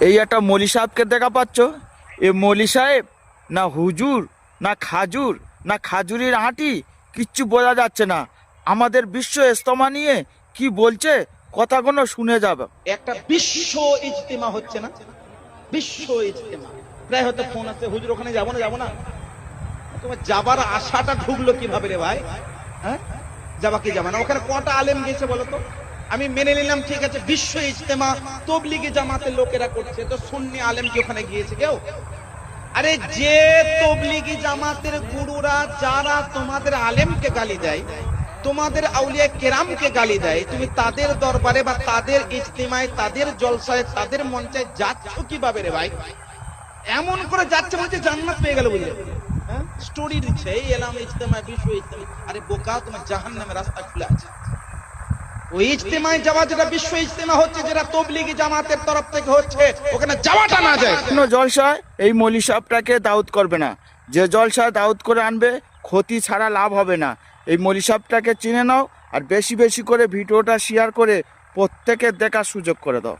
এই একটা মৌলী সাহেবকে দেখা পাচ্ছ। এ মৌলী সাহেব না হুজুর না খাজুর না খাজুরির আঁটি, কিচ্ছু বোঝা যাচ্ছে না। আমাদের বিশ্ব ইজতেমা নিয়ে কি বলছে কথাগুলো শুনে যাবে। একটা বিশ্ব ইজতেমা হচ্ছে না, বিশ্ব ইজতেমা। প্রায় হয়তো ফোন আছে, হুজুর ওখানে যাবো না যাবো না। তোমার যাবার আশাটা ঢুকলো কিভাবে রে ভাই? হ্যাঁ, যাবা কি যাবা না? ওখানে কটা আলেম গেছে বলো তো? আমি মেনে নিলাম, ঠিক আছে, বিশ্ব ইজতেমা তবলিগি জামাতের লোকেরা করছে, তো সুন্নি আলেম কি ওখানে গিয়েছে কেউ? আরে যে তবলিগি জামাতের গুরুরা যারা তোমাদের আলেমকে গালি দেয়, তোমাদের আউলিয়া কেরামকে গালি দেয়, তুমি তাদের দরবারে বা তাদের ইজতিমায়, তাদের জলসায়, তাদের মঞ্চে যাচ্ছ কিভাবে রে ভাই? এমন করে যাচ্ছে বলছে জান্নাত পেয়ে গেল, বুঝলে? হ্যাঁ, স্টোরি দিচ্ছে এই এলাম ইজতেমা, বিশ্ব ইজতেমা। আরে বোকা, তোমার জাহান্নামের রাস্তা খুলে আছে। ওই ইজতেমায় যাওয়া, যেটা বিশ্ব ইজতেমা হচ্ছে, যেটা তবলিগি জামাতের তরফ থেকে হচ্ছে, ওখানে যাওয়াটা না যায়। কোনো জলসায় এই মৌলী সাহেবটাকে দাউদ করবে না। যে জলসায় দাউদ করে আনবে, ক্ষতি ছাড়া লাভ হবে না। এই মৌলী সাহেবটাকে চিনে নাও, আর বেশি বেশি করে ভিডিওটা শেয়ার করে প্রত্যেকের দেখার সুযোগ করে দাও।